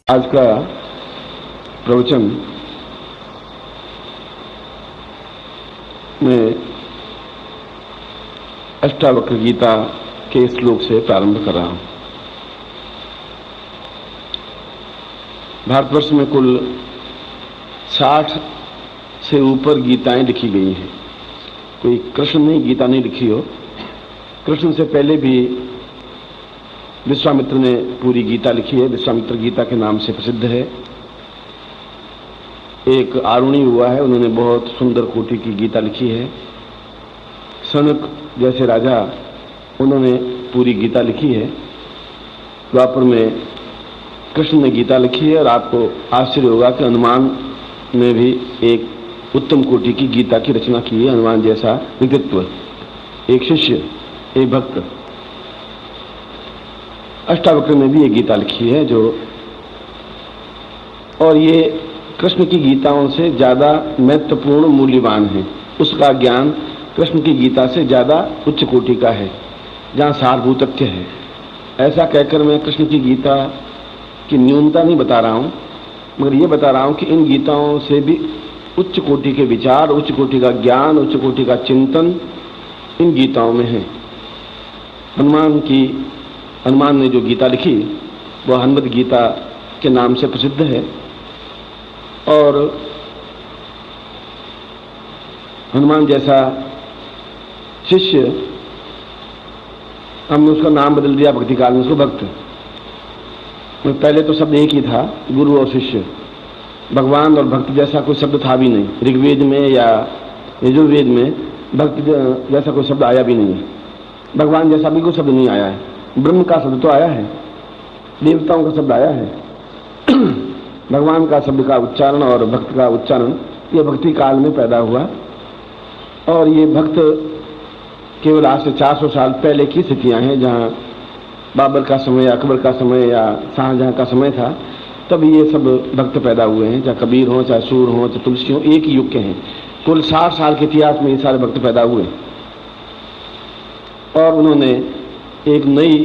आज का प्रवचन में अष्टावक्र गीता के श्लोक से प्रारंभ कर रहा हूं। भारतवर्ष में कुल 60 से ऊपर गीताएं लिखी गई हैं। कोई कृष्ण ने गीता नहीं लिखी हो। कृष्ण से पहले भी विश्वामित्र ने पूरी गीता लिखी है। विश्वामित्र गीता के नाम से प्रसिद्ध है। एक आरुणी हुआ है, उन्होंने बहुत सुंदर कोटि की गीता लिखी है। सनक जैसे राजा, उन्होंने पूरी गीता लिखी है। द्वापर में कृष्ण ने गीता लिखी है और आपको आश्चर्य होगा कि हनुमान ने भी एक उत्तम कोटि की गीता की रचना की है। हनुमान जैसा व्यक्तित्व, एक शिष्य, एक भक्त। अष्टावक्र ने भी एक गीता लिखी है और ये कृष्ण की गीताओं से ज्यादा महत्वपूर्ण मूल्यवान है। उसका ज्ञान कृष्ण की गीता से ज्यादा उच्च कोटि का है, जहाँ सारभूत तथ्य है। ऐसा कहकर मैं कृष्ण की गीता की न्यूनता नहीं बता रहा हूँ, मगर ये बता रहा हूँ कि इन गीताओं से भी उच्च कोटि के विचार, उच्च कोटि का ज्ञान, उच्च कोटि का चिंतन इन गीताओं में है। हनुमान ने जो गीता लिखी वह हनुमत गीता के नाम से प्रसिद्ध है। और हनुमान जैसा शिष्य, हमने उसका नाम बदल दिया भक्ति काल में, उसको भक्त। पहले तो शब्द एक ही था, गुरु और शिष्य। भगवान और भक्त जैसा कोई शब्द था भी नहीं। ऋग्वेद में या यजुर्वेद में भक्त जैसा कोई शब्द आया भी नहीं है। भगवान जैसा भी कोई शब्द नहीं आया है। ब्रह्म का शब्द तो आया है, देवताओं का शब्द आया है। भगवान का शब्द का उच्चारण और भक्त का उच्चारण ये भक्ति काल में पैदा हुआ। और ये भक्त केवल आज से 400 साल पहले की स्थितियां हैं, जहाँ बाबर का समय, अकबर का समय या शाहजहां का समय था, तब ये सब भक्त पैदा हुए हैं। चाहे कबीर हो, चाहे सूर हो, चाहे तुलसी हो, एक ही युग के हैं। कुल 60 साल के इतिहास में ये सारे भक्त पैदा हुए और उन्होंने एक नई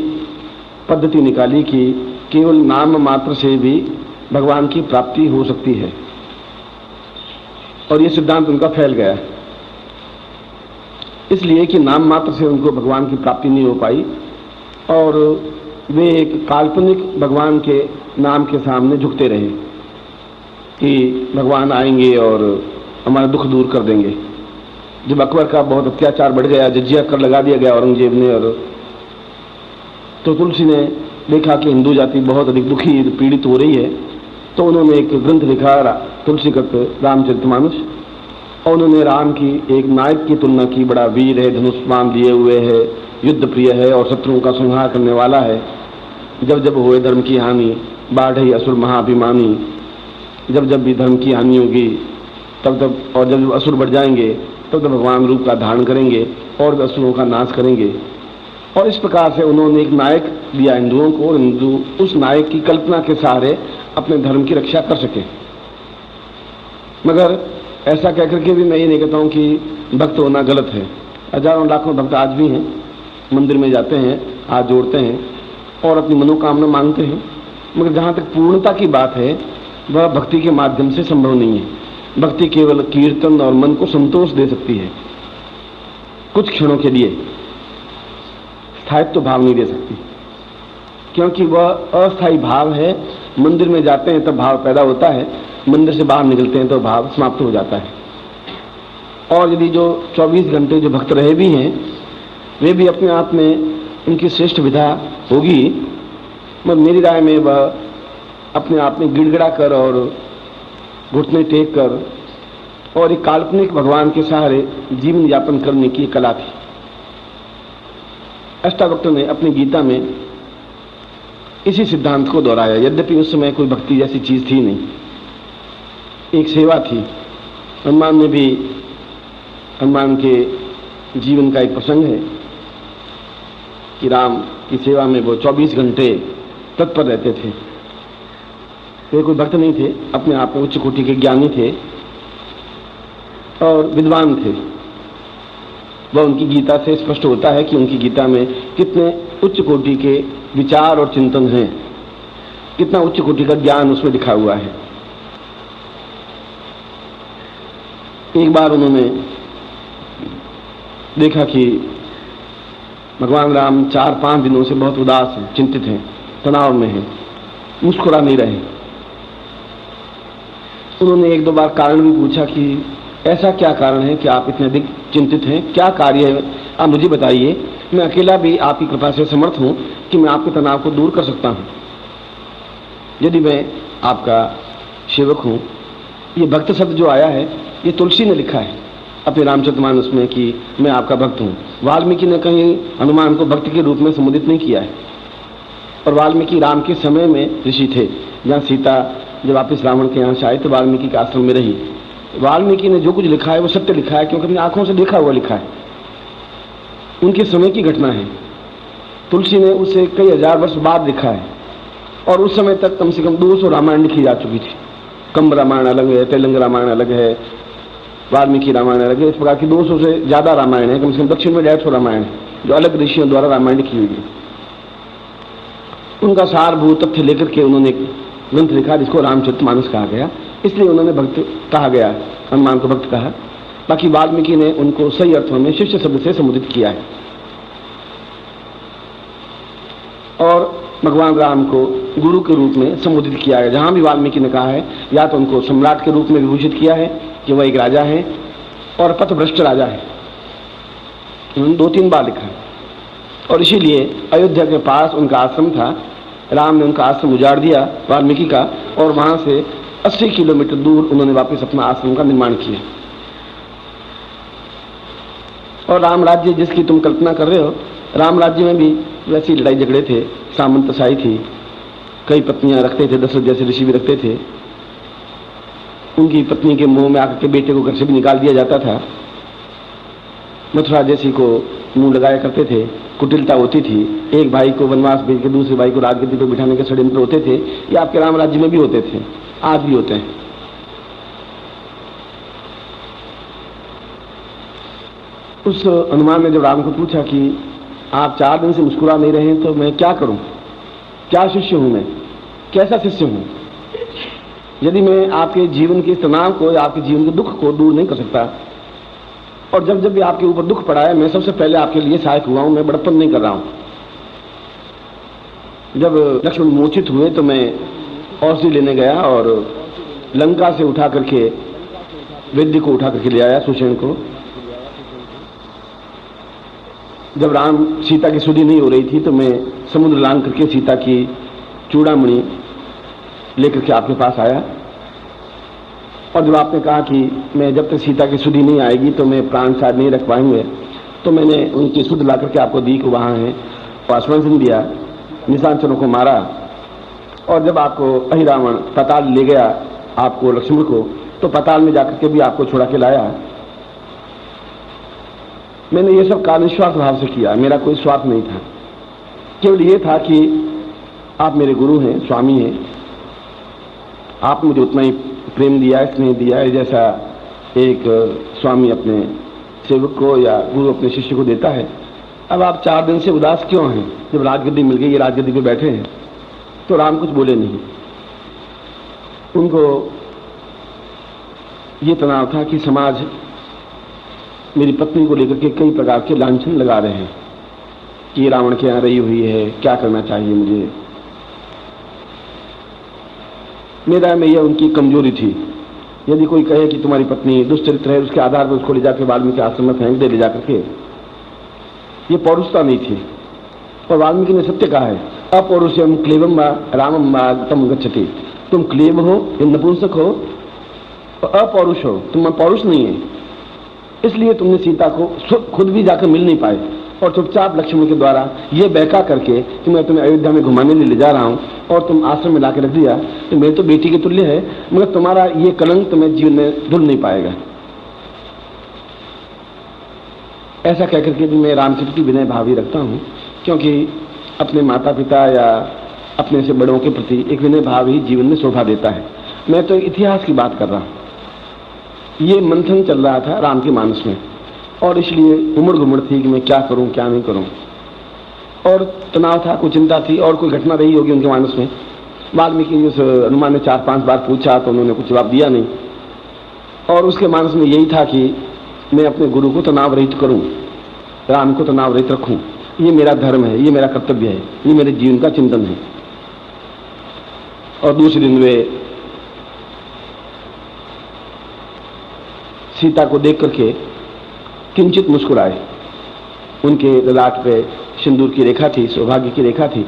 पद्धति निकाली कि केवल नाम मात्र से भी भगवान की प्राप्ति हो सकती है। और ये सिद्धांत उनका फैल गया, इसलिए कि नाम मात्र से उनको भगवान की प्राप्ति नहीं हो पाई और वे एक काल्पनिक भगवान के नाम के सामने झुकते रहे कि भगवान आएंगे और हमारा दुख दूर कर देंगे। जब अकबर का बहुत अत्याचार बढ़ गया, जजिया कर लगा दिया गया औरंगजेब ने, और तो तुलसी ने देखा कि हिंदू जाति बहुत अधिक दुखी पीड़ित हो रही है, तो उन्होंने एक ग्रंथ लिखा, तुलसीकृत रामचरितमानस। और उन्होंने राम की एक नायक की तुलना की। बड़ा वीर है, धनुष बाण लिए हुए है, युद्ध प्रिय है और शत्रुओं का संहार करने वाला है। जब जब होए धर्म की हानि, बाढ़ असुर महाभिमानी। जब जब भी धर्म की हानि होगी तब तब, और जब असुर बढ़ जाएंगे तब तब भगवान रूप का धारण करेंगे और असुरों का नाश करेंगे। और इस प्रकार से उन्होंने एक नायक दिया हिंदुओं को, और हिंदू उस नायक की कल्पना के सहारे अपने धर्म की रक्षा कर सके। मगर ऐसा कहकर के भी मैं ये नहीं कहता हूँ कि भक्त होना गलत है। हजारों लाखों भक्त आज भी हैं, मंदिर में जाते हैं, हाथ जोड़ते हैं और अपनी मनोकामना मांगते हैं। मगर जहाँ तक पूर्णता की बात है, वह भक्ति के माध्यम से संभव नहीं है। भक्ति केवल कीर्तन और मन को संतोष दे सकती है, कुछ क्षणों के लिए। स्थायित्व भाव नहीं दे सकती, क्योंकि वह अस्थायी भाव है। मंदिर में जाते हैं तब भाव पैदा होता है, मंदिर से बाहर निकलते हैं तो भाव समाप्त हो जाता है। और यदि जो 24 घंटे जो भक्त रहे भी हैं, वे भी अपने आप में उनकी श्रेष्ठ विधा होगी, मगर मेरी राय में वह अपने आप में गिड़गिड़ा कर और घुटने टेक कर और एक काल्पनिक भगवान के सहारे जीवन यापन करने की कला थी। अष्टावक्र ने अपनी गीता में इसी सिद्धांत को दोहराया। यद्यपि उस समय कोई भक्ति जैसी चीज थी नहीं, एक सेवा थी। हनुमान के जीवन का एक प्रसंग है कि राम की सेवा में वो 24 घंटे तत्पर रहते थे। वे कोई भक्त नहीं थे, अपने आप में उच्च कोटि के ज्ञानी थे और विद्वान थे। वह उनकी गीता से स्पष्ट होता है कि उनकी गीता में कितने उच्च कोटि के विचार और चिंतन हैं। कितना उच्च कोटि का ज्ञान उसमें लिखा हुआ है। एक बार उन्होंने देखा कि भगवान राम 4-5 दिनों से बहुत उदास हैं, चिंतित हैं, तनाव में हैं, मुस्कुरा नहीं रहे। उन्होंने 1-2 बार कारण भी पूछा कि ऐसा क्या कारण है कि आप इतने अधिक चिंतित हैं, क्या कार्य है, आप मुझे बताइए, मैं अकेला भी आपकी कृपा से समर्थ हूं कि मैं आपके तनाव को दूर कर सकता हूं। यदि मैं आपका सेवक हूं। ये भक्त शब्द जो आया है ये तुलसी ने लिखा है अपने रामचरितमानस में कि मैं आपका भक्त हूं। वाल्मीकि ने कहीं हनुमान को भक्त के रूप में संबोधित नहीं किया है। और वाल्मीकि राम के समय में ऋषि थे, जहाँ सीता जब वापिस रावण के यहाँ से आई तो वाल्मीकि के आश्रम में रही। वाल्मीकि ने जो कुछ लिखा है वो सत्य लिखा है, क्योंकि अपनी आंखों से देखा हुआ लिखा है, उनके समय की घटना है। तुलसी ने उसे कई हजार वर्ष बाद लिखा है और उस समय तक कम से कम 200 रामायण लिखी जा चुकी थी। कंब रामायण अलग है, तेलंग रामायण अलग है, वाल्मीकि रामायण अलग है। इस प्रकार की 200 से ज्यादा रामायण है, कम से कम दक्षिण में 150 रामायण है जो अलग ऋषियों द्वारा रामायण लिखी हुई है। उनका सारभूत तथ्य लेकर के उन्होंने एक ग्रंथ लिखा जिसको रामचरितमानस कहा गया, इसलिए उन्होंने भक्त कहा गया, हनुमान को भक्त कहा। बाकी वाल्मीकि ने उनको सही अर्थों में शिष्य शब्द से संबोधित किया है। और भगवान राम को गुरु के रूप में संबोधित किया है। जहां भी वाल्मीकि ने कहा है या तो उनको सम्राट के रूप में विभूषित किया है कि वह एक राजा है और पथभ्रष्ट राजा है, उन्होंने 2-3 बार लिखा है। और इसीलिए अयोध्या के पास उनका आश्रम था, राम ने उनका आश्रम उजाड़ दिया वाल्मीकि का, और वहां से 80 किलोमीटर दूर उन्होंने वापस अपना आश्रम का निर्माण किया। और राम राज्य जिसकी तुम कल्पना कर रहे हो, राम राज्य में भी वैसी लड़ाई झगड़े थे, सामंतशाही थी, कई पत्नियां रखते थे, दशरथ जैसे ऋषि भी रखते थे। उनकी पत्नी के मुंह में आकर के बेटे को घर से भी निकाल दिया जाता था। मथुरा जैसी को मुंह लगाया करते थे, कुटिलता होती थी, एक भाई को वनवास भेज के दूसरे भाई को राजगद्दी पर बिठाने के षड्यंत्र होते थे। ये आपके राम राज्य में भी होते थे, आज भी होते हैं। उस हनुमान ने जब राम को पूछा कि आप 4 दिन से मुस्कुरा नहीं रहे हैं तो मैं क्या करूं, क्या शिष्य हूं, मैं कैसा शिष्य हूं? यदि मैं आपके जीवन के तनाव को या आपके जीवन के दुख को दूर नहीं कर सकता, और जब जब भी आपके ऊपर दुख पड़ा है मैं सबसे पहले आपके लिए सहायक हुआ हूं, मैं बड़प्पन नहीं कर रहा हूं। जब लक्ष्मण मूर्छित हुए तो मैं औषधि लेने गया और लंका से उठा करके वैद्य को उठा करके ले आया, सुषेण को। जब राम सीता की सुधि नहीं हो रही थी तो मैं समुद्र लांघ करके सीता की चूड़ामणि लेकर के आपके पास आया। और जब आपने कहा कि मैं जब तक सीता की सुधि नहीं आएगी तो मैं प्राण शायद नहीं रख पाएंगे, तो मैंने उनकी सुध ला करके आपको दी कि वहाँ है, आश्वासन दिया, निशाचरों को मारा। और जब आपको अहिरावण पाताल ले गया आपको लक्ष्मण को, तो पाताल में जाकर के भी आपको छुड़ा के लाया। मैंने ये सब कार्य निस्वार्थ भाव से किया, मेरा कोई स्वार्थ नहीं था, केवल ये था कि आप मेरे गुरु हैं, स्वामी हैं, आप मुझे उतना ही प्रेम दिया, स्नेह दिया है जैसा एक स्वामी अपने सेवक को या गुरु अपने शिष्य को देता है। अब आप 4 दिन से उदास क्यों हैं? जब राजगद्दी मिल गई, ये राजगद्दी पे बैठे हैं। तो राम कुछ बोले नहीं। उनको ये तनाव था कि समाज मेरी पत्नी को लेकर के कई प्रकार के लांछन लगा रहे हैं कि रावण के यहाँ रही हुई है, क्या करना चाहिए मुझे। मेरा में यह उनकी कमजोरी थी। यदि कोई कहे कि तुम्हारी पत्नी दुष्चरित्र है, उसके आधार पर उसको ले जाकर वाल्मीकि आश्रम में फेंक दे, ले जाकर के, ये पौरुषता नहीं थी। और वाल्मीकि ने सत्य कहा है, अपौरुषम क्लेवम वा रामम वा तम गच्छति। तुम क्लेव हो, नपुंसक हो, अपौरुष हो, तुम पौरुष नहीं है, इसलिए तुमने सीता को खुद भी जाकर मिल नहीं पाए और चुपचाप लक्ष्मण के द्वारा ये बहका करके कि मैं तुम्हें अयोध्या में घुमाने ले जा रहा हूं और तुम आश्रम में लाकर रख दिया, तो मेरी तो बेटी के तुल्य है, मगर तुम्हारा ये कलंक तुम्हें जीवन में धुल नहीं पाएगा। ऐसा कहकर के भी मैं रामचरित की विनय भाव ही रखता हूं, क्योंकि अपने माता पिता या अपने से बड़ों के प्रति एक विनय भाव ही जीवन में शोभा देता है। मैं तो इतिहास की बात कर रहा हूं। ये मंथन चल रहा था राम के मानस में, और इसलिए उमड़ घुमड़ थी कि मैं क्या करूं क्या नहीं करूं, और तनाव था, कोई चिंता थी, और कोई घटना रही होगी उनके मानस में वाल्मीकि उस हनुमान ने 4-5 बार पूछा तो उन्होंने कुछ जवाब दिया नहीं, और उसके मानस में यही था कि मैं अपने गुरु को तनाव रहित करूं, राम को तनाव रहित रखूं, ये मेरा धर्म है, ये मेरा कर्तव्य है, ये मेरे जीवन का चिंतन है। और दूसरे दिन वे सीता को देख करके किंचित मुस्कुराए। उनके ललाट पे सिंदूर की रेखा थी, सौभाग्य की रेखा थी।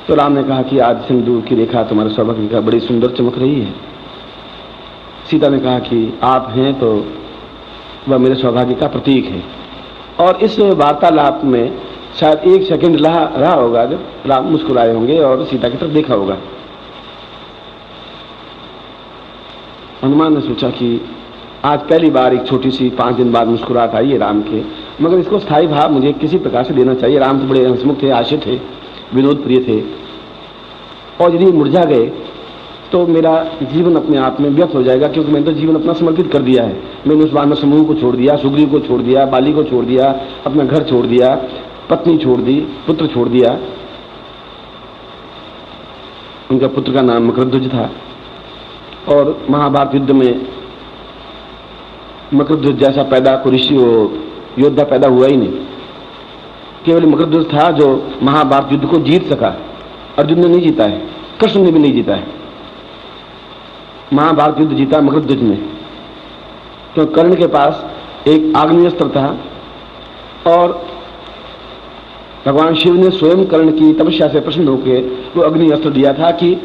तो राम ने कहा कि आज सिंदूर की रेखा तुम्हारे सौभाग्य का बड़ी सुंदर चमक रही है। सीता ने कहा कि आप हैं तो वह मेरे सौभाग्य का प्रतीक है। और इस वार्तालाप में शायद 1 सेकंड रहा होगा जब राम मुस्कुराए होंगे और सीता की तरफ देखा होगा। हनुमान ने सोचा कि आज पहली बार एक छोटी सी 5 दिन बाद मुस्कुराहट आई है राम के, मगर इसको स्थायी भाव मुझे किसी प्रकार से देना चाहिए। राम तो बड़े हंसमुख थे, आशे थे, विनोद प्रिय थे, और यदि मुरझा गए तो मेरा जीवन अपने आप में व्यर्थ हो जाएगा, क्योंकि मैंने तो जीवन अपना समर्पित कर दिया है। मैंने उस वानर समूह को छोड़ दिया, सुग्रीव को छोड़ दिया, बाली को छोड़ दिया, अपना घर छोड़ दिया, पत्नी छोड़ दी, पुत्र छोड़ दिया। उनका पुत्र का नाम मकरध्वज था, और महाभारत युद्ध में मकरध्वज जैसा पैदा कोई ऋषि योद्धा पैदा हुआ ही नहीं। केवल मकरध्वज था जो महाभारत युद्ध को जीत सका। अर्जुन ने नहीं जीता है, कृष्ण ने भी नहीं जीता है। महाभारत युद्ध जीता मकरध्वज ने, तो कर्ण के पास एक आग्नेयास्त्र था, और भगवान शिव ने स्वयं कर्ण की तपस्या से प्रसन्न होकर वो अग्निअस्त्र दिया था कि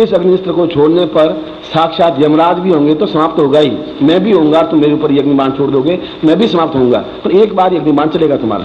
इस अग्निअस्त्र को छोड़ने पर साक्षात यमराज भी होंगे तो समाप्त होगा ही, मैं भी होऊंगा, तुम मेरे ऊपर ये अग्निबाण छोड़ दोगे, मैं भी समाप्त होऊंगा, पर एक बार ये अग्निबाण चलेगा तुम्हारा।